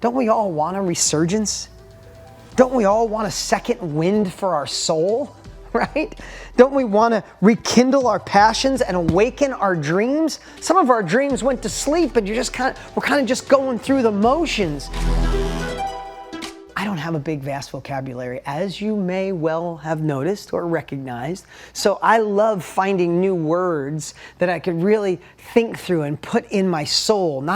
Don't we all want a resurgence? Don't we all want a second wind for our soul, right? Don't we want to rekindle our passions and awaken our dreams? Some of our dreams went to sleep, but we're kind of just going through the motions. I don't have a big, vast vocabulary, as you may well have noticed or recognized. So I love finding new words that I could really think through and put in my soul.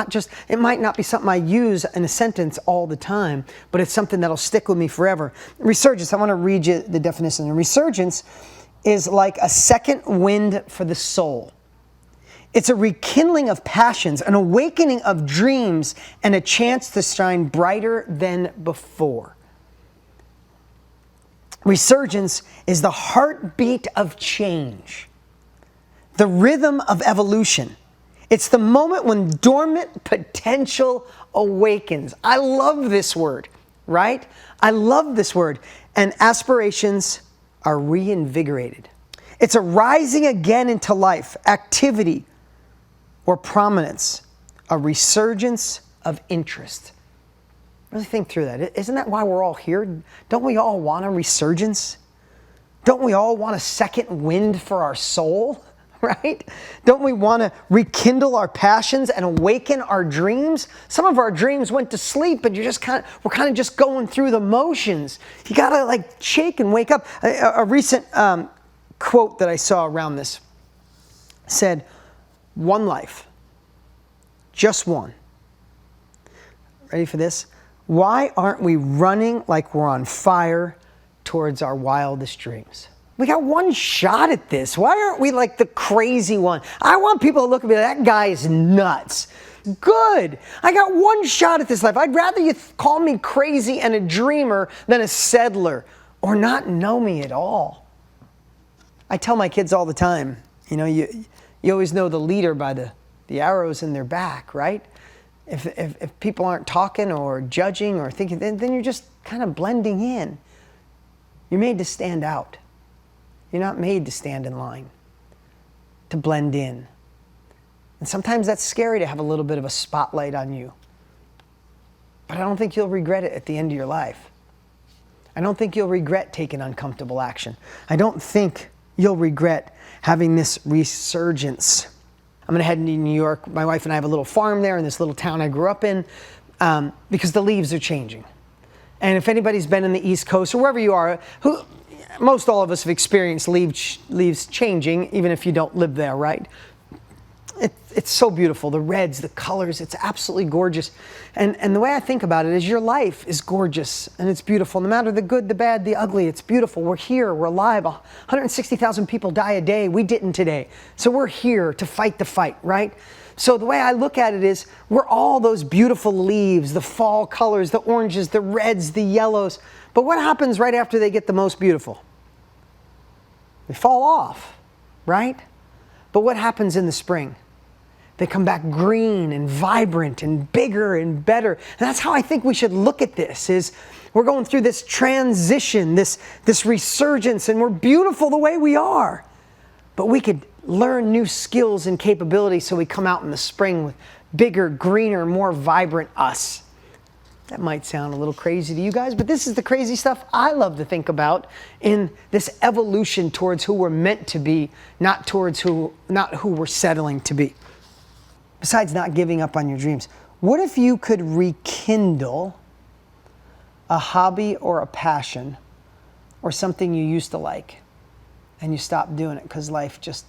It might not be something I use in a sentence all the time, but it's something that'll stick with me forever. Resurgence, I want to read you the definition. Resurgence is like a second wind for the soul. It's a rekindling of passions, an awakening of dreams, and a chance to shine brighter than before. Resurgence is the heartbeat of change, the rhythm of evolution. It's the moment when dormant potential awakens. I love this word, right? I love this word. And aspirations are reinvigorated. It's a rising again into life, activity, or prominence, a resurgence of interest. Really think through that. Isn't that why we're all here? Don't we all want a resurgence? Don't we all want a second wind for our soul, right? Don't we want to rekindle our passions and awaken our dreams? Some of our dreams went to sleep, but we're kind of just going through the motions. You got to shake and wake up. A recent quote that I saw around this said, "One life, just one." Ready for this? Why aren't we running like we're on fire towards our wildest dreams? We got one shot at this. Why aren't we like the crazy one? I want people to look at me, that guy is nuts. Good. I got one shot at this life. I'd rather you call me crazy and a dreamer than a settler or not know me at all. I tell my kids all the time, you always know the leader by the arrows in their back, right? If people aren't talking or judging or thinking, then you're just kind of blending in. You're made to stand out. You're not made to stand in line, to blend in. And sometimes that's scary to have a little bit of a spotlight on you. But I don't think you'll regret it at the end of your life. I don't think you'll regret taking uncomfortable action. I don't think you'll regret having this resurgence. I'm going to head into New York. My wife and I have a little farm there in this little town I grew up in because the leaves are changing. And if anybody's been in the East Coast or wherever you are, most all of us have experienced leaves changing, even if you don't live there, right? It's so beautiful. The reds, the colors, it's absolutely gorgeous. And the way I think about it is your life is gorgeous and it's beautiful. No matter the good, the bad, the ugly, it's beautiful. We're here, we're alive. 160,000 people die a day. We didn't today. So we're here to fight the fight, right? So the way I look at it is we're all those beautiful leaves, the fall colors, the oranges, the reds, the yellows. But what happens right after they get the most beautiful? They fall off, right? But what happens in the spring? They come back green and vibrant and bigger and better. And that's how I think we should look at this, is we're going through this transition, this resurgence, and we're beautiful the way we are. But we could learn new skills and capabilities so we come out in the spring with bigger, greener, more vibrant us. That might sound a little crazy to you guys, but this is the crazy stuff I love to think about in this evolution towards who we're meant to be, not who we're settling to be. Besides not giving up on your dreams, what if you could rekindle a hobby or a passion or something you used to like and you stopped doing it because life just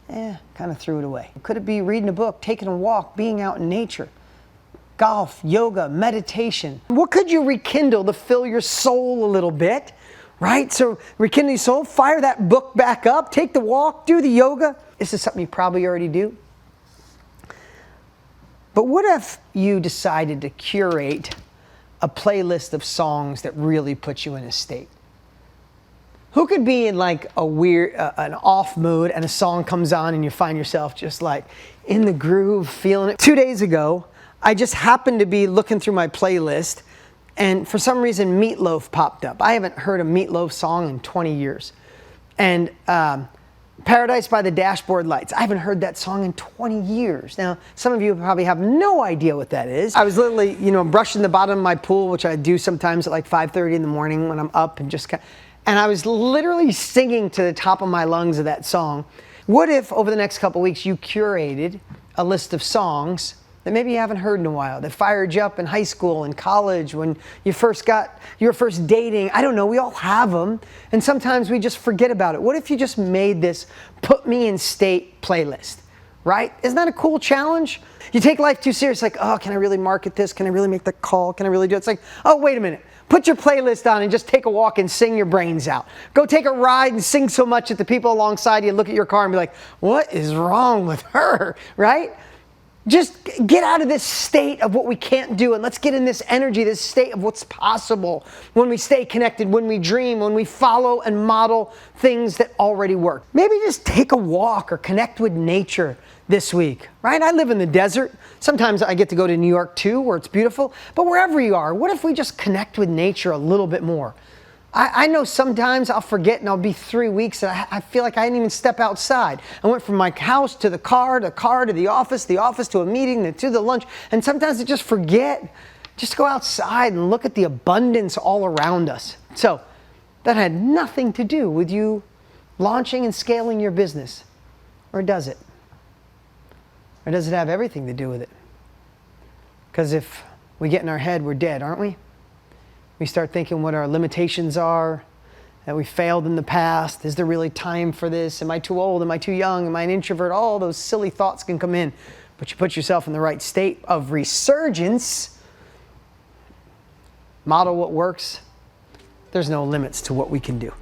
kind of threw it away? Could it be reading a book, taking a walk, being out in nature, golf, yoga, meditation? What could you rekindle to fill your soul a little bit, right? So rekindle your soul, fire that book back up, take the walk, do the yoga. This is something you probably already do. But what if you decided to curate a playlist of songs that really put you in a state? Who could be in like an off mood and a song comes on and you find yourself just like in the groove, feeling it? 2 days ago, I just happened to be looking through my playlist and for some reason Meatloaf popped up. I haven't heard a Meatloaf song in 20 years. And Paradise by the Dashboard Lights. I haven't heard that song in 20 years. Now, some of you probably have no idea what that is. I was literally, brushing the bottom of my pool, which I do sometimes at like 5:30 in the morning when I'm up and and I was literally singing to the top of my lungs of that song. What if over the next couple weeks you curated a list of songs that maybe you haven't heard in a while, that fired you up in high school and college when you were first dating? I don't know, we all have them, and sometimes we just forget about it. What if you just made this Put Me in State playlist, right? Isn't that a cool challenge? You take life too serious, like, oh, can I really market this? Can I really make the call? Can I really do it? It's like, oh, wait a minute. Put your playlist on and just take a walk and sing your brains out. Go take a ride and sing so much that the people alongside you look at your car and be like, what is wrong with her, right? Just get out of this state of what we can't do, and let's get in this energy, this state of what's possible when we stay connected, when we dream, when we follow and model things that already work. Maybe just take a walk or connect with nature this week, right? I live in the desert. Sometimes I get to go to New York too, where it's beautiful. But wherever you are, what if we just connect with nature a little bit more? I know sometimes I'll forget and I'll be 3 weeks and I feel like I didn't even step outside. I went from my house to the car to the office to a meeting, to the lunch. And sometimes I just forget. Just go outside and look at the abundance all around us. So that had nothing to do with you launching and scaling your business. Or does it? Or does it have everything to do with it? Because if we get in our head, we're dead, aren't we? We start thinking what our limitations are, that we failed in the past. Is there really time for this? Am I too old? Am I too young? Am I an introvert? All those silly thoughts can come in. But you put yourself in the right state of resurgence, model what works. There's no limits to what we can do.